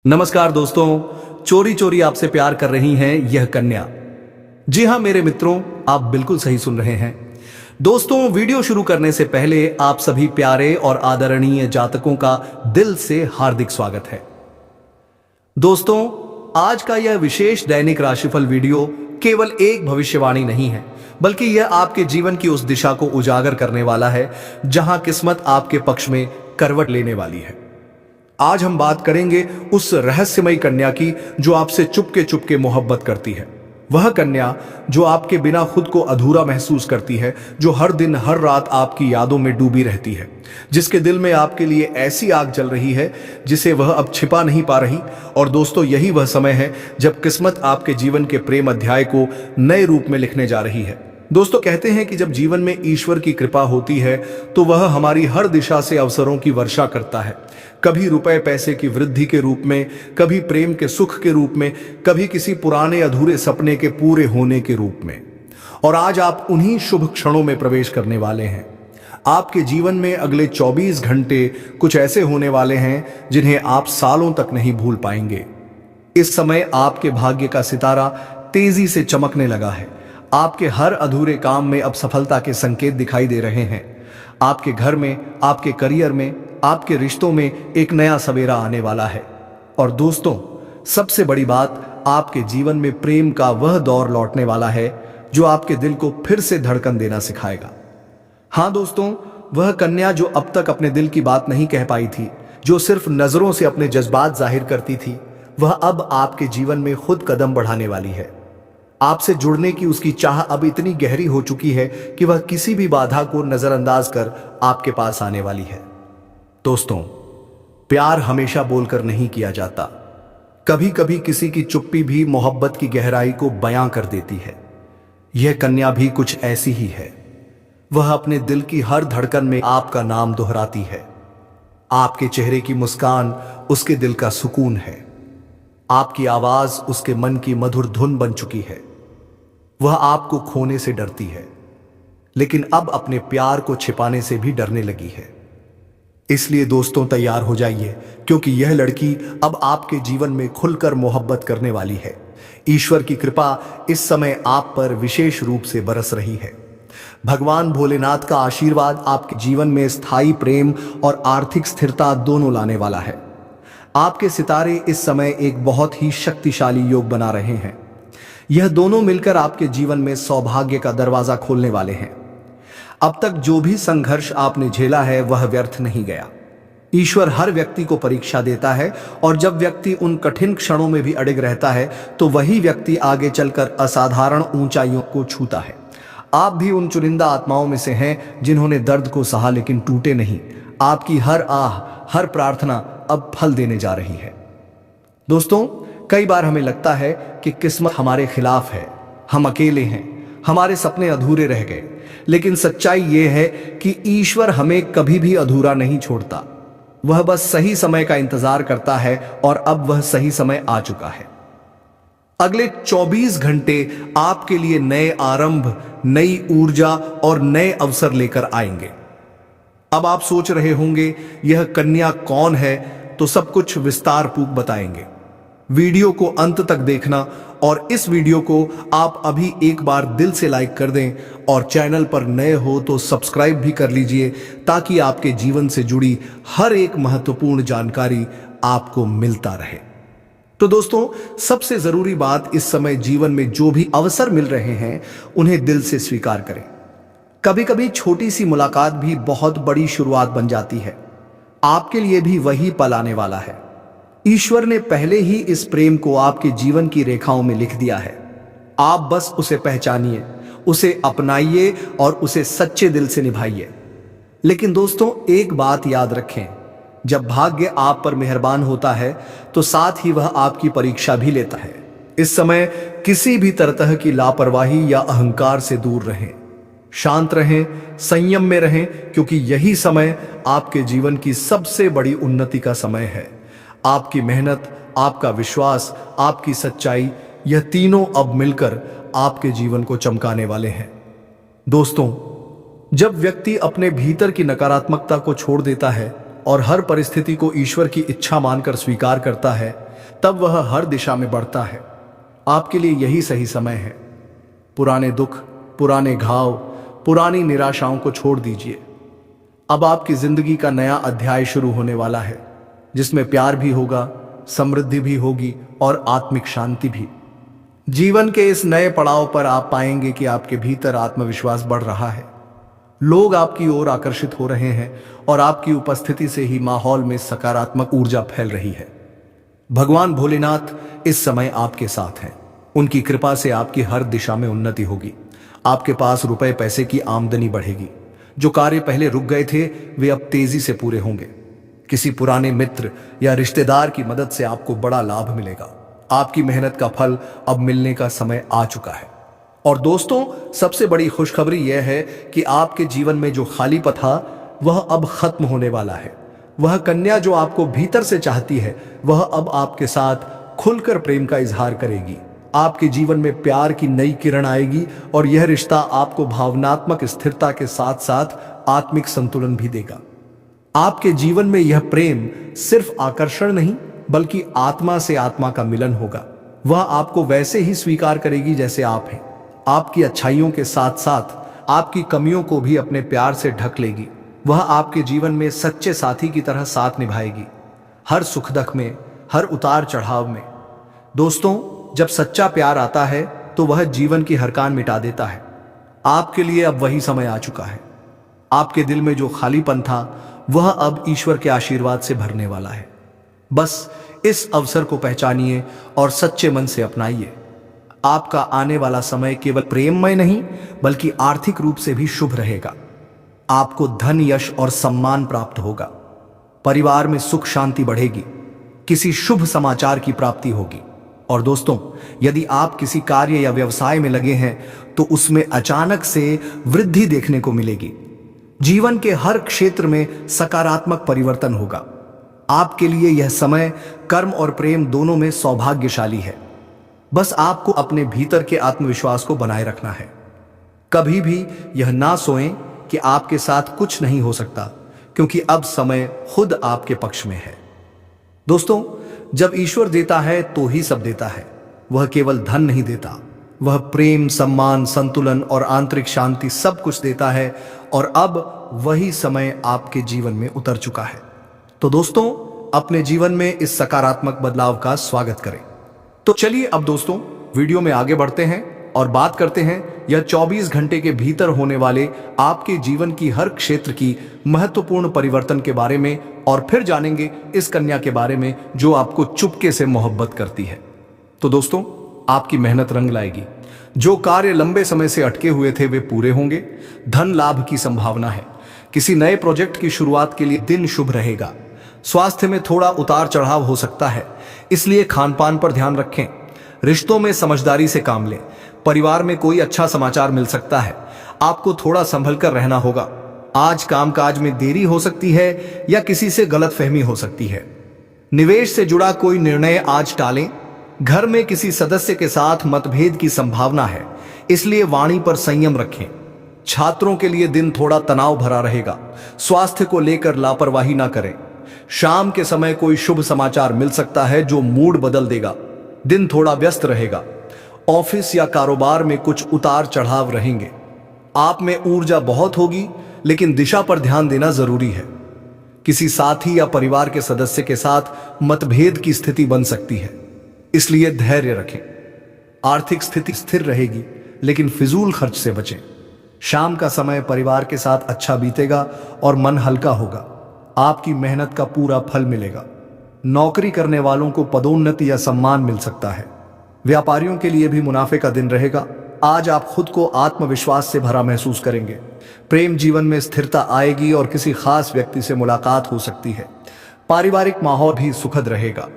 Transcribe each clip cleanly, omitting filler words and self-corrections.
नमस्कार दोस्तों, चोरी चोरी आपसे प्यार कर रही हैं यह कन्या। जी हां मेरे मित्रों, आप बिल्कुल सही सुन रहे हैं। दोस्तों, वीडियो शुरू करने से पहले आप सभी प्यारे और आदरणीय जातकों का दिल से हार्दिक स्वागत है। दोस्तों, आज का यह विशेष दैनिक राशिफल वीडियो केवल एक भविष्यवाणी नहीं है, बल्कि यह आपके जीवन की उस दिशा को उजागर करने वाला है जहां किस्मत आपके पक्ष में करवट लेने वाली है। आज हम बात करेंगे उस रहस्यमयी कन्या की जो आपसे चुपके चुपके मोहब्बत करती है। वह कन्या जो आपके बिना खुद को अधूरा महसूस करती है, जो हर दिन हर रात आपकी यादों में डूबी रहती है, जिसके दिल में आपके लिए ऐसी आग जल रही है जिसे वह अब छिपा नहीं पा रही। और दोस्तों, यही वह समय है जब किस्मत आपके जीवन के प्रेम अध्याय को नए रूप में लिखने जा रही है। दोस्तों, कहते हैं कि जब जीवन में ईश्वर की कृपा होती है तो वह हमारी हर दिशा से अवसरों की वर्षा करता है। कभी रुपए पैसे की वृद्धि के रूप में, कभी प्रेम के सुख के रूप में, कभी किसी पुराने अधूरे सपने के पूरे होने के रूप में। और आज आप उन्हीं शुभ क्षणों में प्रवेश करने वाले हैं। आपके जीवन में अगले 24 घंटे कुछ ऐसे होने वाले हैं जिन्हें आप सालों तक नहीं भूल पाएंगे। इस समय आपके भाग्य का सितारा तेजी से चमकने लगा है। आपके हर अधूरे काम में अब सफलता के संकेत दिखाई दे रहे हैं। आपके घर में, आपके करियर में, आपके रिश्तों में एक नया सवेरा आने वाला है। और दोस्तों, सबसे बड़ी बात, आपके जीवन में प्रेम का वह दौर लौटने वाला है जो आपके दिल को फिर से धड़कन देना सिखाएगा। हाँ दोस्तों, वह कन्या जो अब तक अपने दिल की बात नहीं कह पाई थी, जो सिर्फ नजरों से अपने जज्बात जाहिर करती थी, वह अब आपके जीवन में खुद कदम बढ़ाने वाली है। आपसे जुड़ने की उसकी चाह अब इतनी गहरी हो चुकी है कि वह किसी भी बाधा को नजरअंदाज कर आपके पास आने वाली है। दोस्तों, प्यार हमेशा बोलकर नहीं किया जाता। कभी कभी किसी की चुप्पी भी मोहब्बत की गहराई को बयां कर देती है। यह कन्या भी कुछ ऐसी ही है। वह अपने दिल की हर धड़कन में आपका नाम दोहराती है। आपके चेहरे की मुस्कान उसके दिल का सुकून है। आपकी आवाज उसके मन की मधुर धुन बन चुकी है। वह आपको खोने से डरती है, लेकिन अब अपने प्यार को छिपाने से भी डरने लगी है। इसलिए दोस्तों, तैयार हो जाइए, क्योंकि यह लड़की अब आपके जीवन में खुलकर मोहब्बत करने वाली है। ईश्वर की कृपा इस समय आप पर विशेष रूप से बरस रही है। भगवान भोलेनाथ का आशीर्वाद आपके जीवन में स्थायी प्रेम और आर्थिक स्थिरता दोनों लाने वाला है। आपके सितारे इस समय एक बहुत ही शक्तिशाली योग बना रहे हैं। यह दोनों मिलकर आपके जीवन में सौभाग्य का दरवाजा खोलने वाले हैं। अब तक जो भी संघर्ष आपने झेला है वह व्यर्थ नहीं गया। ईश्वर हर व्यक्ति को परीक्षा देता है, और जब व्यक्ति उन कठिन क्षणों में भी अडिग रहता है तो वही व्यक्ति आगे चलकर असाधारण ऊंचाइयों को छूता है। आप भी उन चुनिंदा आत्माओं में से हैं जिन्होंने दर्द को सहा लेकिन टूटे नहीं। आपकी हर आह, हर प्रार्थना अब फल देने जा रही है। दोस्तों, कई बार हमें लगता है कि किस्मत हमारे खिलाफ है, हम अकेले हैं, हमारे सपने अधूरे रह गए। लेकिन सच्चाई यह है कि ईश्वर हमें कभी भी अधूरा नहीं छोड़ता। वह बस सही समय का इंतजार करता है, और अब वह सही समय आ चुका है। अगले 24 घंटे आपके लिए नए आरंभ, नई ऊर्जा और नए अवसर लेकर आएंगे। अब आप सोच रहे होंगे यह कन्या कौन है, तो सब कुछ विस्तार पूर्वक बताएंगे। वीडियो को अंत तक देखना, और इस वीडियो को आप अभी एक बार दिल से लाइक कर दें, और चैनल पर नए हो तो सब्सक्राइब भी कर लीजिए, ताकि आपके जीवन से जुड़ी हर एक महत्वपूर्ण जानकारी आपको मिलता रहे। तो दोस्तों, सबसे जरूरी बात, इस समय जीवन में जो भी अवसर मिल रहे हैं उन्हें दिल से स्वीकार करें। कभी कभी छोटी सी मुलाकात भी बहुत बड़ी शुरुआत बन जाती है। आपके लिए भी वही पल आने वाला है। ईश्वर ने पहले ही इस प्रेम को आपके जीवन की रेखाओं में लिख दिया है। आप बस उसे पहचानिए, उसे अपनाइए और उसे सच्चे दिल से निभाइए। लेकिन दोस्तों, एक बात याद रखें, जब भाग्य आप पर मेहरबान होता है तो साथ ही वह आपकी परीक्षा भी लेता है। इस समय किसी भी तरह की लापरवाही या अहंकार से दूर रहें, शांत रहें, संयम में रहें, क्योंकि यही समय आपके जीवन की सबसे बड़ी उन्नति का समय है। आपकी मेहनत, आपका विश्वास, आपकी सच्चाई, यह तीनों अब मिलकर आपके जीवन को चमकाने वाले हैं। दोस्तों, जब व्यक्ति अपने भीतर की नकारात्मकता को छोड़ देता है और हर परिस्थिति को ईश्वर की इच्छा मानकर स्वीकार करता है, तब वह हर दिशा में बढ़ता है। आपके लिए यही सही समय है। पुराने दुख, पुराने घाव, पुरानी निराशाओं को छोड़ दीजिए। अब आपकी जिंदगी का नया अध्याय शुरू होने वाला है, जिसमें प्यार भी होगा, समृद्धि भी होगी और आत्मिक शांति भी। जीवन के इस नए पड़ाव पर आप पाएंगे कि आपके भीतर आत्मविश्वास बढ़ रहा है। लोग आपकी ओर आकर्षित हो रहे हैं और आपकी उपस्थिति से ही माहौल में सकारात्मक ऊर्जा फैल रही है। भगवान भोलेनाथ इस समय आपके साथ हैं। उनकी कृपा से आपकी हर दिशा में उन्नति होगी। आपके पास रुपए पैसे की आमदनी बढ़ेगी। जो कार्य पहले रुक गए थे वे अब तेजी से पूरे होंगे। किसी पुराने मित्र या रिश्तेदार की मदद से आपको बड़ा लाभ मिलेगा। आपकी मेहनत का फल अब मिलने का समय आ चुका है। और दोस्तों, सबसे बड़ी खुशखबरी यह है कि आपके जीवन में जो खालीपन था वह अब खत्म होने वाला है। वह कन्या जो आपको भीतर से चाहती है वह अब आपके साथ खुलकर प्रेम का इजहार करेगी। आपके जीवन में प्यार की नई किरण आएगी और यह रिश्ता आपको भावनात्मक स्थिरता के साथ साथ आत्मिक संतुलन भी देगा। आपके जीवन में यह प्रेम सिर्फ आकर्षण नहीं बल्कि आत्मा से आत्मा का मिलन होगा। वह आपको वैसे ही स्वीकार करेगी जैसे आप हैं। आपकी अच्छाइयों के साथ साथ आपकी कमियों को भी अपने प्यार से ढक लेगी। वह आपके जीवन में सच्चे साथी की तरह साथ निभाएगी, हर सुख दुख में, हर उतार चढ़ाव में। दोस्तों, जब सच्चा प्यार आता है तो वह जीवन की हरकान मिटा देता है। आपके लिए अब वही समय आ चुका है। आपके दिल में जो खालीपन था वह अब ईश्वर के आशीर्वाद से भरने वाला है। बस इस अवसर को पहचानिए और सच्चे मन से अपनाइए। आपका आने वाला समय केवल प्रेममय नहीं बल्कि आर्थिक रूप से भी शुभ रहेगा। आपको धन, यश और सम्मान प्राप्त होगा। परिवार में सुख शांति बढ़ेगी। किसी शुभ समाचार की प्राप्ति होगी। और दोस्तों, यदि आप किसी कार्य या व्यवसाय में लगे हैं तो उसमें अचानक से वृद्धि देखने को मिलेगी। जीवन के हर क्षेत्र में सकारात्मक परिवर्तन होगा। आपके लिए यह समय कर्म और प्रेम दोनों में सौभाग्यशाली है। बस आपको अपने भीतर के आत्मविश्वास को बनाए रखना है। कभी भी यह ना सोएं कि आपके साथ कुछ नहीं हो सकता, क्योंकि अब समय खुद आपके पक्ष में है। दोस्तों, जब ईश्वर देता है तो ही सब देता है। वह केवल धन नहीं देता, वह प्रेम, सम्मान, संतुलन और आंतरिक शांति सब कुछ देता है। और अब वही समय आपके जीवन में उतर चुका है। तो दोस्तों, अपने जीवन में इस सकारात्मक बदलाव का स्वागत करें। तो चलिए अब दोस्तों, वीडियो में आगे बढ़ते हैं और बात करते हैं यह 24 घंटे के भीतर होने वाले आपके जीवन की हर क्षेत्र की महत्वपूर्ण परिवर्तन के बारे में। और फिर जानेंगे इस कन्या के बारे में जो आपको चुपके से मोहब्बत करती है। तो दोस्तों, आपकी मेहनत रंग लाएगी। जो कार्य लंबे समय से अटके हुए थे वे पूरे होंगे। धन लाभ की संभावना है। किसी नए प्रोजेक्ट की शुरुआत के लिए दिन शुभ रहेगा। स्वास्थ्य में थोड़ा उतार चढ़ाव हो सकता है, इसलिए खान पान पर ध्यान रखें। रिश्तों में समझदारी से काम लें। परिवार में कोई अच्छा समाचार मिल सकता है। आपको थोड़ा संभल कर रहना होगा। आज कामकाज में देरी हो सकती है या किसी से गलतफहमी हो सकती है। निवेश से जुड़ा कोई निर्णय आज टालें। घर में किसी सदस्य के साथ मतभेद की संभावना है, इसलिए वाणी पर संयम रखें। छात्रों के लिए दिन थोड़ा तनाव भरा रहेगा। स्वास्थ्य को लेकर लापरवाही ना करें। शाम के समय कोई शुभ समाचार मिल सकता है जो मूड बदल देगा। दिन थोड़ा व्यस्त रहेगा। ऑफिस या कारोबार में कुछ उतार चढ़ाव रहेंगे। आप में ऊर्जा बहुत होगी, लेकिन दिशा पर ध्यान देना जरूरी है। किसी साथी या परिवार के सदस्य के साथ मतभेद की स्थिति बन सकती है, इसलिए धैर्य रखें। आर्थिक स्थिति स्थिर रहेगी, लेकिन फिजूल खर्च से बचें। शाम का समय परिवार के साथ अच्छा बीतेगा और मन हल्का होगा। आपकी मेहनत का पूरा फल मिलेगा। नौकरी करने वालों को पदोन्नति या सम्मान मिल सकता है। व्यापारियों के लिए भी मुनाफे का दिन रहेगा। आज आप खुद को आत्मविश्वास से भरा महसूस करेंगे। प्रेम जीवन में स्थिरता आएगी और किसी खास व्यक्ति से मुलाकात हो सकती है। पारिवारिक माहौल भी सुखद रहेगा।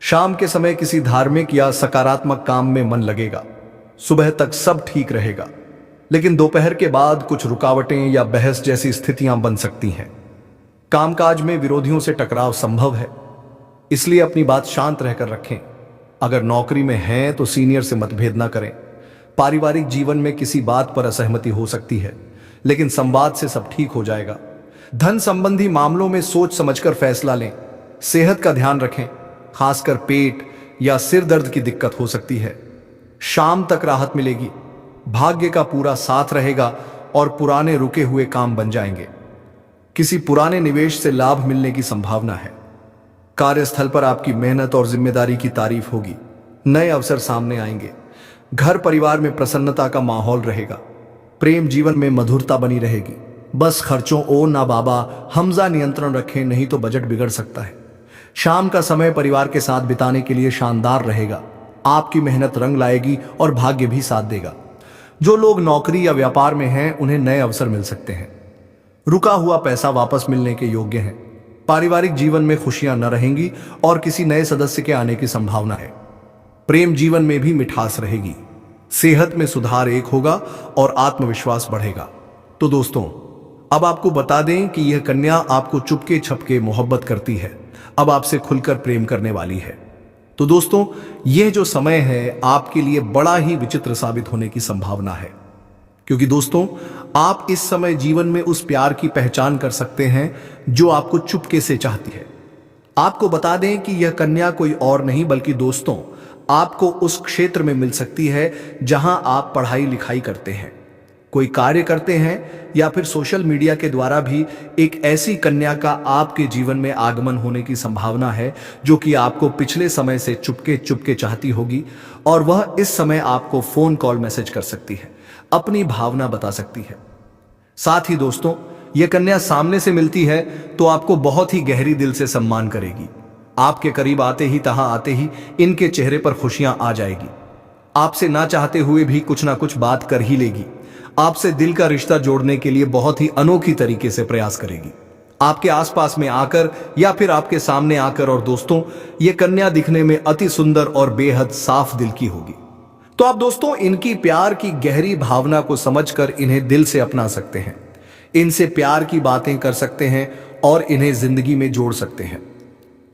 शाम के समय किसी धार्मिक या सकारात्मक काम में मन लगेगा। सुबह तक सब ठीक रहेगा, लेकिन दोपहर के बाद कुछ रुकावटें या बहस जैसी स्थितियां बन सकती हैं। कामकाज में विरोधियों से टकराव संभव है, इसलिए अपनी बात शांत रहकर रखें। अगर नौकरी में हैं तो सीनियर से मतभेद न करें। पारिवारिक जीवन में किसी बात पर असहमति हो सकती है, लेकिन संवाद से सब ठीक हो जाएगा। धन संबंधी मामलों में सोच समझकर फैसला लें। सेहत का ध्यान रखें, खासकर पेट या सिर दर्द की दिक्कत हो सकती है। शाम तक राहत मिलेगी, भाग्य का पूरा साथ रहेगा और पुराने रुके हुए काम बन जाएंगे। किसी पुराने निवेश से लाभ मिलने की संभावना है। कार्यस्थल पर आपकी मेहनत और जिम्मेदारी की तारीफ होगी। नए अवसर सामने आएंगे। घर परिवार में प्रसन्नता का माहौल रहेगा। प्रेम जीवन में मधुरता बनी रहेगी। बस खर्चों ओ ना बाबा हमजा नियंत्रण रखें, नहीं तो बजट बिगड़ सकता है। शाम का समय परिवार के साथ बिताने के लिए शानदार रहेगा। आपकी मेहनत रंग लाएगी और भाग्य भी साथ देगा। जो लोग नौकरी या व्यापार में हैं उन्हें नए अवसर मिल सकते हैं। रुका हुआ पैसा वापस मिलने के योग्य है। पारिवारिक जीवन में खुशियां न रहेंगी और किसी नए सदस्य के आने की संभावना है। प्रेम जीवन में भी मिठास रहेगी। सेहत में सुधार एक होगा और आत्मविश्वास बढ़ेगा। तो दोस्तों, अब आपको बता दें कि यह कन्या आपको चुपके छपके मोहब्बत करती है, अब आपसे खुलकर प्रेम करने वाली है। तो दोस्तों, यह जो समय है आपके लिए बड़ा ही विचित्र साबित होने की संभावना है, क्योंकि दोस्तों आप इस समय जीवन में उस प्यार की पहचान कर सकते हैं जो आपको चुपके से चाहती है। आपको बता दें कि यह कन्या कोई और नहीं बल्कि दोस्तों आपको उस क्षेत्र में मिल सकती है जहां आप पढ़ाई लिखाई करते हैं, कोई कार्य करते हैं या फिर सोशल मीडिया के द्वारा भी एक ऐसी कन्या का आपके जीवन में आगमन होने की संभावना है जो कि आपको पिछले समय से चुपके चुपके चाहती होगी और वह इस समय आपको फोन कॉल मैसेज कर सकती है, अपनी भावना बता सकती है। साथ ही दोस्तों, यह कन्या सामने से मिलती है तो आपको बहुत ही गहरी दिल से सम्मान करेगी। आपके करीब आते ही तहां आते ही इनके चेहरे पर खुशियां आ जाएगी। आपसे ना चाहते हुए भी कुछ ना कुछ बात कर ही लेगी। आपसे दिल का रिश्ता जोड़ने के लिए बहुत ही अनोखी तरीके से प्रयास करेगी। आपके आसपास में आकर या फिर आपके सामने आकर। और दोस्तों, यह कन्या दिखने में अति सुंदर और बेहद साफ दिल की होगी। तो आप दोस्तों इनकी प्यार की गहरी भावना को समझकर इन्हें दिल से अपना सकते हैं, इनसे प्यार की बातें कर सकते हैं और इन्हें जिंदगी में जोड़ सकते हैं।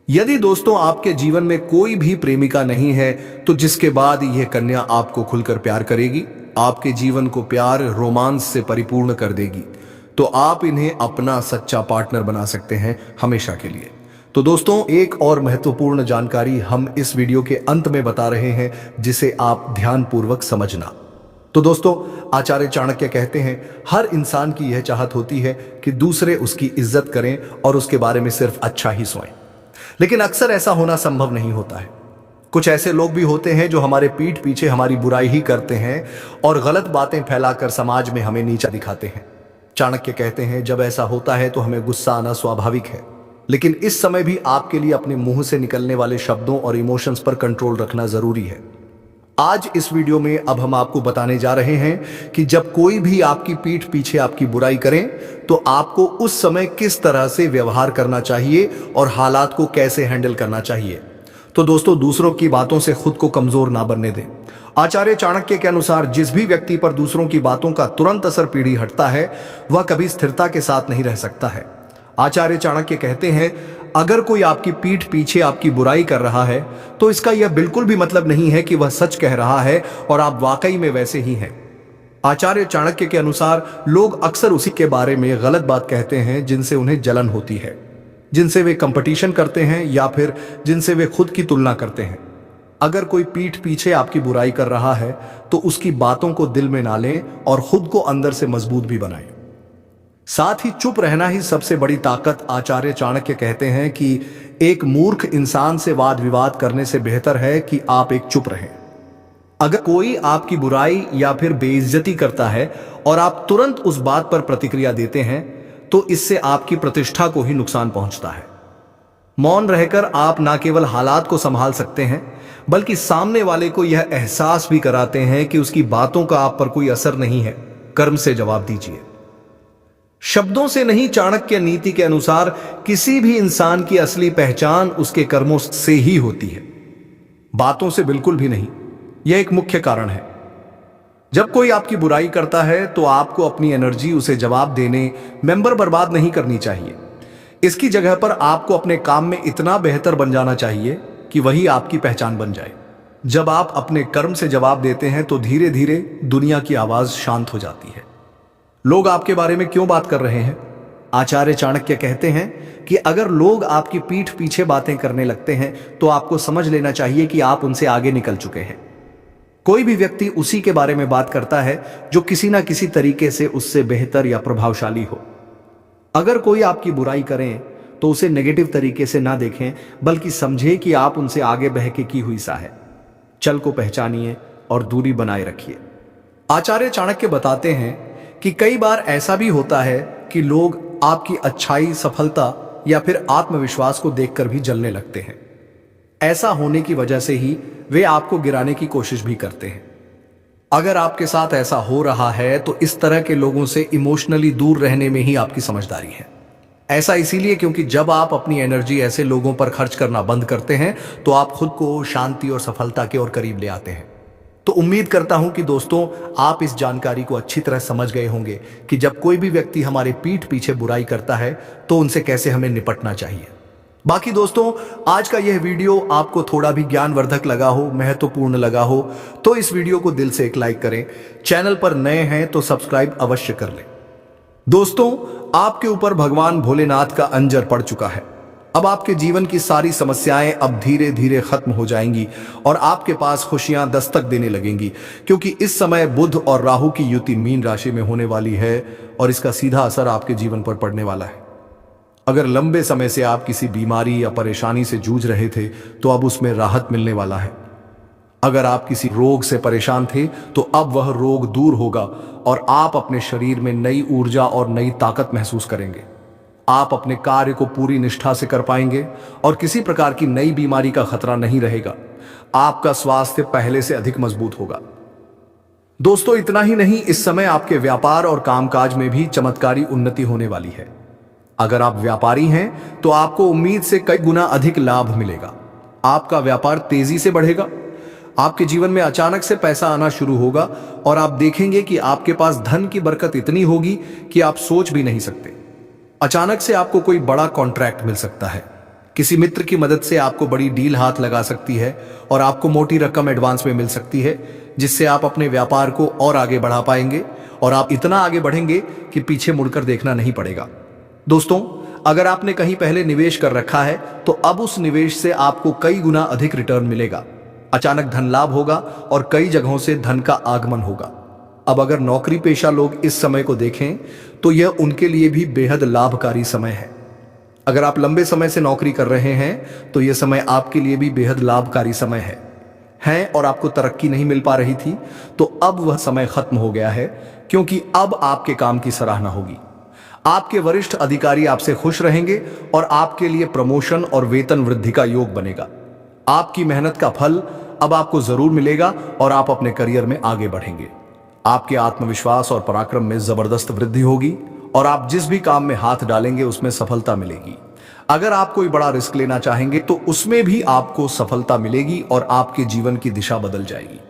यदि दोस्तों आपके जीवन में कोई भी प्रेमिका नहीं है तो जिसके बाद यह कन्या आपको खुलकर प्यार करेगी, आपके जीवन को प्यार रोमांस से परिपूर्ण कर देगी, तो आप इन्हें अपना सच्चा पार्टनर बना सकते हैं हमेशा के लिए। तो दोस्तों, एक और महत्वपूर्ण जानकारी हम इस वीडियो के अंत में बता रहे हैं जिसे आप ध्यानपूर्वक समझना। तो दोस्तों, आचार्य चाणक्य कहते हैं हर इंसान की यह चाहत होती है कि दूसरे उसकी इज्जत करें और उसके बारे में सिर्फ अच्छा ही सोचें, लेकिन अक्सर ऐसा होना संभव नहीं होता है। कुछ ऐसे लोग भी होते हैं जो हमारे पीठ पीछे हमारी बुराई ही करते हैं और गलत बातें फैलाकर समाज में हमें नीचा दिखाते हैं। चाणक्य कहते हैं जब ऐसा होता है तो हमें गुस्सा आना स्वाभाविक है, लेकिन इस समय भी आपके लिए अपने मुंह से निकलने वाले शब्दों और इमोशंस पर कंट्रोल रखना जरूरी है। आज इस वीडियो में अब हम आपको बताने जा रहे हैं कि जब कोई भी आपकी पीठ पीछे आपकी बुराई करे तो आपको उस समय किस तरह से व्यवहार करना चाहिए और हालात को कैसे हैंडल करना चाहिए। तो दोस्तों, दूसरों की बातों से खुद को कमजोर ना बनने दें। आचार्य चाणक्य के अनुसार जिस भी व्यक्ति पर दूसरों की बातों का तुरंत असर पीढ़ी हटता है वह कभी स्थिरता के साथ नहीं रह सकता है। आचार्य चाणक्य कहते हैं अगर कोई आपकी पीठ पीछे आपकी बुराई कर रहा है तो इसका यह बिल्कुल भी मतलब नहीं है कि वह सच कह रहा है और आप वाकई में वैसे ही हैं। आचार्य चाणक्य के अनुसार लोग अक्सर उसी के बारे में गलत बात कहते हैं जिनसे उन्हें जलन होती है, जिनसे वे कंपटीशन करते हैं या फिर जिनसे वे खुद की तुलना करते हैं। अगर कोई पीठ पीछे आपकी बुराई कर रहा है तो उसकी बातों को दिल में ना लें और खुद को अंदर से मजबूत भी बनाएं। साथ ही चुप रहना ही सबसे बड़ी ताकत। आचार्य चाणक्य कहते हैं कि एक मूर्ख इंसान से वाद विवाद करने से बेहतर है कि आप एक चुप रहें। अगर कोई आपकी बुराई या फिर बेइज्जती करता है और आप तुरंत उस बात पर प्रतिक्रिया देते हैं तो इससे आपकी प्रतिष्ठा को ही नुकसान पहुंचता है। मौन रहकर आप न केवल हालात को संभाल सकते हैं बल्कि सामने वाले को यह एहसास भी कराते हैं कि उसकी बातों का आप पर कोई असर नहीं है। कर्म से जवाब दीजिए, शब्दों से नहीं। चाणक्य नीति के अनुसार किसी भी इंसान की असली पहचान उसके कर्मों से ही होती है, बातों से बिल्कुल भी नहीं। यह एक मुख्य कारण है। जब कोई आपकी बुराई करता है तो आपको अपनी एनर्जी उसे जवाब देने मेंबर बर्बाद नहीं करनी चाहिए। इसकी जगह पर आपको अपने काम में इतना बेहतर बन जाना चाहिए कि वही आपकी पहचान बन जाए। जब आप अपने कर्म से जवाब देते हैं तो धीरे धीरे दुनिया की आवाज शांत हो जाती है। लोग आपके बारे में क्यों बात कर रहे हैं आचार्य चाणक्य कहते हैं कि अगर लोग आपकी पीठ पीछे बातें करने लगते हैं तो आपको समझ लेना चाहिए कि आप उनसे आगे निकल चुके हैं। कोई भी व्यक्ति उसी के बारे में बात करता है जो किसी ना किसी तरीके से उससे बेहतर या प्रभावशाली हो। अगर कोई आपकी बुराई करें तो उसे नेगेटिव तरीके से ना देखें, बल्कि समझे कि आप उनसे आगे बह के की हुई सा है। चल को पहचानिए और दूरी बनाए रखिए। आचार्य चाणक्य बताते हैं कि कई बार ऐसा भी होता है कि लोग आपकी अच्छाई, सफलता या फिर आत्मविश्वास को देखकर भी जलने लगते हैं। ऐसा होने की वजह से ही वे आपको गिराने की कोशिश भी करते हैं। अगर आपके साथ ऐसा हो रहा है तो इस तरह के लोगों से इमोशनली दूर रहने में ही आपकी समझदारी है। ऐसा इसीलिए क्योंकि जब आप अपनी एनर्जी ऐसे लोगों पर खर्च करना बंद करते हैं तो आप खुद को शांति और सफलता के और करीब ले आते हैं। तो उम्मीद करता हूं कि दोस्तों आप इस जानकारी को अच्छी तरह समझ गए होंगे कि जब कोई भी व्यक्ति हमारे पीठ पीछे बुराई करता है तो उनसे कैसे हमें निपटना चाहिए। बाकी दोस्तों, आज का यह वीडियो आपको थोड़ा भी ज्ञानवर्धक लगा हो, महत्वपूर्ण लगा हो तो इस वीडियो को दिल से एक लाइक करें। चैनल पर नए हैं तो सब्सक्राइब अवश्य कर लें। दोस्तों, आपके ऊपर भगवान भोलेनाथ का अंजर पड़ चुका है। अब आपके जीवन की सारी समस्याएं अब धीरे धीरे खत्म हो जाएंगी और आपके पास खुशियां दस्तक देने लगेंगी, क्योंकि इस समय बुध और राहु की युति मीन राशि में होने वाली है और इसका सीधा असर आपके जीवन पर पड़ने वाला है। अगर लंबे समय से आप किसी बीमारी या परेशानी से जूझ रहे थे तो अब उसमें राहत मिलने वाला है। अगर आप किसी रोग से परेशान थे तो अब वह रोग दूर होगा और आप अपने शरीर में नई ऊर्जा और नई ताकत महसूस करेंगे। आप अपने कार्य को पूरी निष्ठा से कर पाएंगे और किसी प्रकार की नई बीमारी का खतरा नहीं रहेगा। आपका स्वास्थ्य पहले से अधिक मजबूत होगा। दोस्तों, इतना ही नहीं, इस समय आपके व्यापार और कामकाज में भी चमत्कारी उन्नति होने वाली है। अगर आप व्यापारी हैं तो आपको उम्मीद से कई गुना अधिक लाभ मिलेगा। आपका व्यापार तेजी से बढ़ेगा। आपके जीवन में अचानक से पैसा आना शुरू होगा और आप देखेंगे कि आपके पास धन की बरकत इतनी होगी कि आप सोच भी नहीं सकते। अचानक से आपको कोई बड़ा कॉन्ट्रैक्ट मिल सकता है। किसी मित्र की मदद से आपको बड़ी डील हाथ लगा सकती है और आपको मोटी रकम एडवांस में मिल सकती है, जिससे आप अपने व्यापार को और आगे बढ़ा पाएंगे और आप इतना आगे बढ़ेंगे कि पीछे मुड़कर देखना नहीं पड़ेगा। दोस्तों, अगर आपने कहीं पहले निवेश कर रखा है तो अब उस निवेश से आपको कई गुना अधिक रिटर्न मिलेगा। अचानक धन लाभ होगा और कई जगहों से धन का आगमन होगा। अब अगर नौकरी पेशा लोग इस समय को देखें तो यह उनके लिए भी बेहद लाभकारी समय है। अगर आप लंबे समय से नौकरी कर रहे हैं तो यह समय आपके लिए भी बेहद लाभकारी समय है और आपको तरक्की नहीं मिल पा रही थी तो अब वह समय खत्म हो गया है, क्योंकि अब आपके काम की सराहना होगी। आपके वरिष्ठ अधिकारी आपसे खुश रहेंगे और आपके लिए प्रमोशन और वेतन वृद्धि का योग बनेगा। आपकी मेहनत का फल अब आपको जरूर मिलेगा और आप अपने करियर में आगे बढ़ेंगे। आपके आत्मविश्वास और पराक्रम में जबरदस्त वृद्धि होगी और आप जिस भी काम में हाथ डालेंगे उसमें सफलता मिलेगी। अगर आप कोई बड़ा रिस्क लेना चाहेंगे तो उसमें भी आपको सफलता मिलेगी और आपके जीवन की दिशा बदल जाएगी।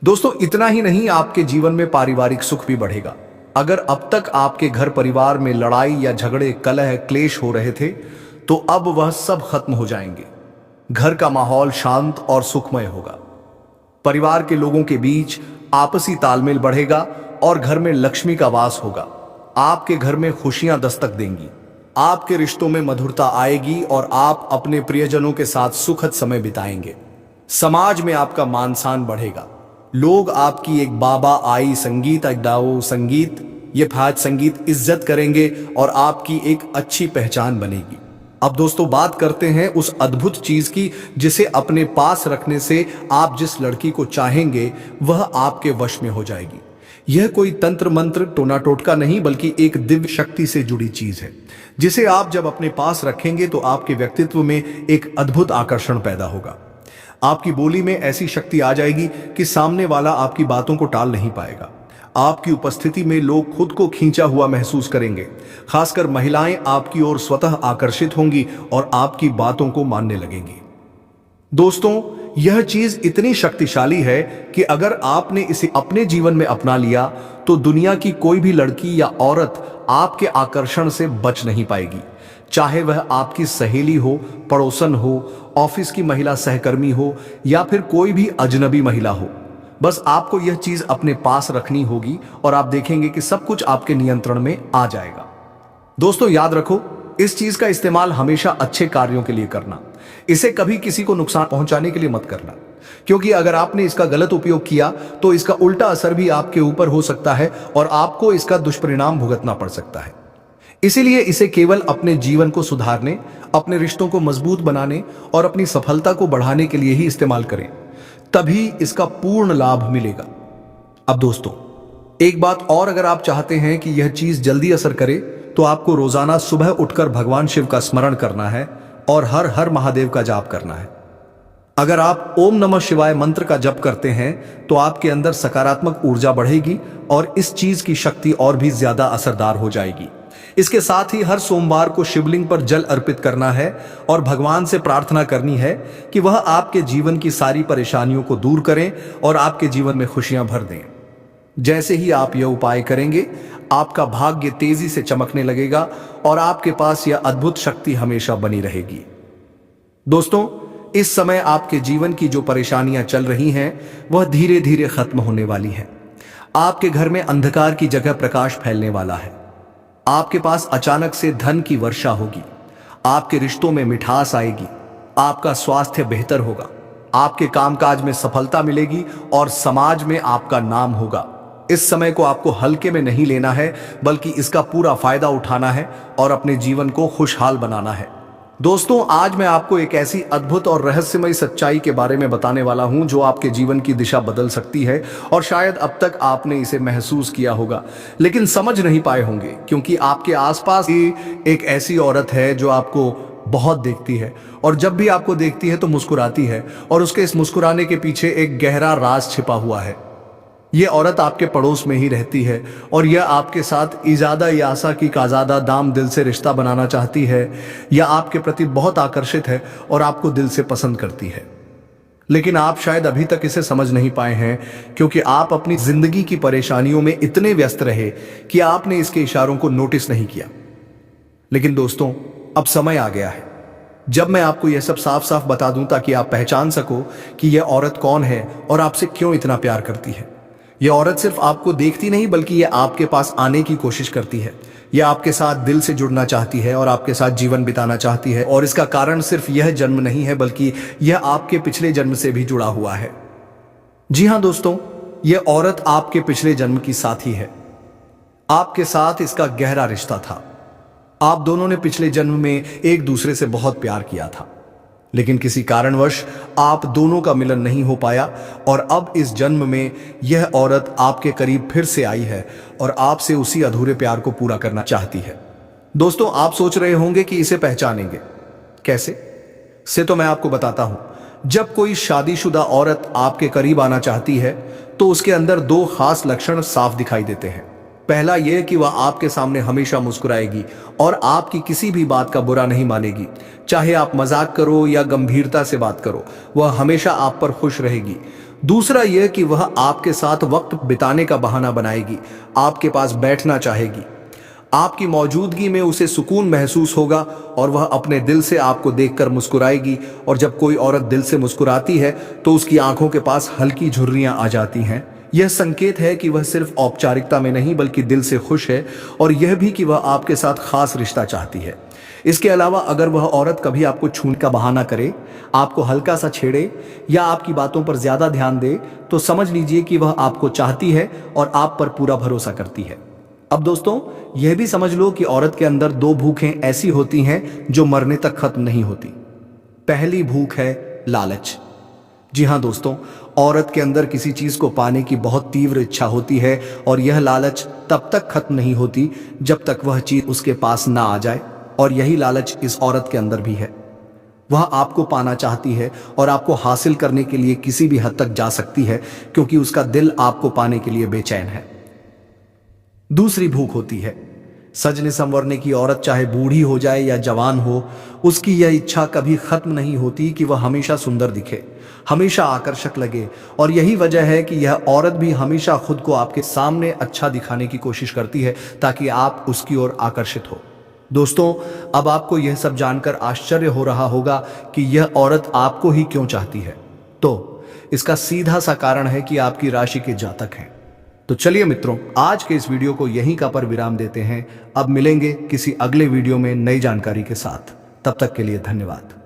दोस्तों, इतना ही नहीं, आपके जीवन में पारिवारिक सुख भी बढ़ेगा। अगर अब तक आपके घर परिवार में लड़ाई या झगड़े, कलह, क्लेश हो रहे थे तो अब वह सब खत्म हो जाएंगे। घर का माहौल शांत और सुखमय होगा। परिवार के लोगों के बीच आपसी तालमेल बढ़ेगा और घर में लक्ष्मी का वास होगा। आपके घर में खुशियां दस्तक देंगी। आपके रिश्तों में मधुरता आएगी और आप अपने प्रियजनों के साथ सुखद समय बिताएंगे। समाज में आपका मान सम्मान बढ़ेगा। लोग आपकी एक बाबा आई संगीत अड्डाओ संगीत ये फाज संगीत इज्जत करेंगे और आपकी एक अच्छी पहचान बनेगी। अब दोस्तों, बात करते हैं उस अद्भुत चीज की जिसे अपने पास रखने से आप जिस लड़की को चाहेंगे वह आपके वश में हो जाएगी। यह कोई तंत्र मंत्र टोना टोटका नहीं, बल्कि एक दिव्य शक्ति से जुड़ी चीज है, जिसे आप जब अपने पास रखेंगे तो आपके व्यक्तित्व में एक अद्भुत आकर्षण पैदा होगा। आपकी बोली में ऐसी शक्ति आ जाएगी कि सामने वाला आपकी बातों को टाल नहीं पाएगा। आपकी उपस्थिति में लोग खुद को खींचा हुआ महसूस करेंगे। खासकर महिलाएं आपकी ओर स्वतः आकर्षित होंगी और आपकी बातों को मानने लगेंगी। दोस्तों, यह चीज इतनी शक्तिशाली है कि अगर आपने इसे अपने जीवन में अपना लिया तो दुनिया की कोई भी लड़की या औरत आपके आकर्षण से बच नहीं पाएगी। चाहे वह आपकी सहेली हो, पड़ोसन हो, ऑफिस की महिला सहकर्मी हो या फिर कोई भी अजनबी महिला हो। बस आपको यह चीज अपने पास रखनी होगी और आप देखेंगे कि सब कुछ आपके नियंत्रण में आ जाएगा। दोस्तों याद रखो, इस चीज का इस्तेमाल हमेशा अच्छे कार्यों के लिए करना, इसे कभी किसी को नुकसान पहुंचाने के लिए मत करना, क्योंकि अगर आपने इसका गलत उपयोग किया तो इसका उल्टा असर भी आपके ऊपर हो सकता है और आपको इसका दुष्परिणाम भुगतना पड़ सकता है। इसीलिए इसे केवल अपने जीवन को सुधारने, अपने रिश्तों को मजबूत बनाने और अपनी सफलता को बढ़ाने के लिए ही इस्तेमाल करें, तभी इसका पूर्ण लाभ मिलेगा। अब दोस्तों एक बात और, अगर आप चाहते हैं कि यह चीज जल्दी असर करे तो आपको रोजाना सुबह उठकर भगवान शिव का स्मरण करना है और हर हर महादेव का जाप करना है। अगर आप ओम नमः शिवाय मंत्र का जप करते हैं तो आपके अंदर सकारात्मक ऊर्जा बढ़ेगी और इस चीज की शक्ति और भी ज्यादा असरदार हो जाएगी। इसके साथ ही हर सोमवार को शिवलिंग पर जल अर्पित करना है और भगवान से प्रार्थना करनी है कि वह आपके जीवन की सारी परेशानियों को दूर करें और आपके जीवन में खुशियां भर दें। जैसे ही आप यह उपाय करेंगे, आपका भाग्य तेजी से चमकने लगेगा और आपके पास यह अद्भुत शक्ति हमेशा बनी रहेगी। दोस्तों इस समय आपके जीवन की जो परेशानियां चल रही हैं वह धीरे धीरे खत्म होने वाली हैं। आपके घर में अंधकार की जगह प्रकाश फैलने वाला है। आपके पास अचानक से धन की वर्षा होगी। आपके रिश्तों में मिठास आएगी। आपका स्वास्थ्य बेहतर होगा। आपके कामकाज में सफलता मिलेगी और समाज में आपका नाम होगा। इस समय को आपको हल्के में नहीं लेना है, बल्कि इसका पूरा फायदा उठाना है और अपने जीवन को खुशहाल बनाना है। दोस्तों आज मैं आपको एक ऐसी अद्भुत और रहस्यमय सच्चाई के बारे में बताने वाला हूं जो आपके जीवन की दिशा बदल सकती है और शायद अब तक आपने इसे महसूस किया होगा लेकिन समझ नहीं पाए होंगे, क्योंकि आपके आसपास ही एक ऐसी औरत है जो आपको बहुत देखती है और जब भी आपको देखती है तो मुस्कुराती है और उसके इस मुस्कुराने के पीछे एक गहरा राज छिपा हुआ है। ये औरत आपके पड़ोस में ही रहती है और यह आपके साथ इजादा यासा की काजादा दाम दिल से रिश्ता बनाना चाहती है। यह आपके प्रति बहुत आकर्षित है और आपको दिल से पसंद करती है, लेकिन आप शायद अभी तक इसे समझ नहीं पाए हैं, क्योंकि आप अपनी जिंदगी की परेशानियों में इतने व्यस्त रहे कि आपने इसके इशारों को नोटिस नहीं किया। लेकिन दोस्तों अब समय आ गया है जब मैं आपको यह सब साफ साफ बता दूं, ताकि आप पहचान सको कि यह औरत कौन है और आपसे क्यों इतना प्यार करती है। यह औरत सिर्फ आपको देखती नहीं, बल्कि यह आपके पास आने की कोशिश करती है। यह आपके साथ दिल से जुड़ना चाहती है और आपके साथ जीवन बिताना चाहती है, और इसका कारण सिर्फ यह जन्म नहीं है, बल्कि यह आपके पिछले जन्म से भी जुड़ा हुआ है। जी हां दोस्तों, यह औरत आपके पिछले जन्म की साथी है। आपके साथ इसका गहरा रिश्ता था। आप दोनों ने पिछले जन्म में एक दूसरे से बहुत प्यार किया था, लेकिन किसी कारणवश आप दोनों का मिलन नहीं हो पाया और अब इस जन्म में यह औरत आपके करीब फिर से आई है और आपसे उसी अधूरे प्यार को पूरा करना चाहती है। दोस्तों आप सोच रहे होंगे कि इसे पहचानेंगे कैसे? से तो मैं आपको बताता हूं। जब कोई शादीशुदा औरत आपके करीब आना चाहती है तो उसके अंदर दो खास लक्षण साफ दिखाई देते हैं। पहला यह कि वह आपके सामने हमेशा मुस्कुराएगी और आपकी किसी भी बात का बुरा नहीं मानेगी। चाहे आप मजाक करो या गंभीरता से बात करो, वह हमेशा आप पर खुश रहेगी। दूसरा यह कि वह आपके साथ वक्त बिताने का बहाना बनाएगी, आपके पास बैठना चाहेगी। आपकी मौजूदगी में उसे सुकून महसूस होगा और वह अपने दिल से आपको देखकर मुस्कुराएगी। और जब कोई औरत दिल से मुस्कुराती है तो उसकी आंखों के पास हल्की झुर्रियां आ जाती हैं। यह संकेत है कि वह सिर्फ औपचारिकता में नहीं, बल्कि दिल से खुश है, और यह भी कि वह आपके साथ खास रिश्ता चाहती है। इसके अलावा अगर वह औरत कभी आपको छूने का बहाना करे, आपको हल्का सा छेड़े या आपकी बातों पर ज्यादा ध्यान दे, तो समझ लीजिए कि वह आपको चाहती है और आप पर पूरा भरोसा करती है। अब दोस्तों यह भी समझ लो कि औरत के अंदर दो भूखें ऐसी होती हैं जो मरने तक खत्म नहीं होती। पहली भूख है लालच। जी हां दोस्तों, औरत के अंदर किसी चीज को पाने की बहुत तीव्र इच्छा होती है और यह लालच तब तक खत्म नहीं होती जब तक वह चीज उसके पास ना आ जाए। और यही लालच इस औरत के अंदर भी है। वह आपको पाना चाहती है और आपको हासिल करने के लिए किसी भी हद तक जा सकती है, क्योंकि उसका दिल आपको पाने के लिए बेचैन है। दूसरी भूख होती है सजने संवरने की। औरत चाहे बूढ़ी हो जाए या जवान हो, उसकी यह इच्छा कभी खत्म नहीं होती कि वह हमेशा सुंदर दिखे, हमेशा आकर्षक लगे। और यही वजह है कि यह औरत भी हमेशा खुद को आपके सामने अच्छा दिखाने की कोशिश करती है, ताकि आप उसकी ओर आकर्षित हो। दोस्तों अब आपको यह सब जानकर आश्चर्य हो रहा होगा कि यह औरत आपको ही क्यों चाहती है। तो इसका सीधा सा कारण है कि आपकी राशि के जातक हैं। तो चलिए मित्रों, आज के इस वीडियो को यहीं का पर विराम देते हैं। अब मिलेंगे किसी अगले वीडियो में नई जानकारी के साथ। तब तक के लिए धन्यवाद।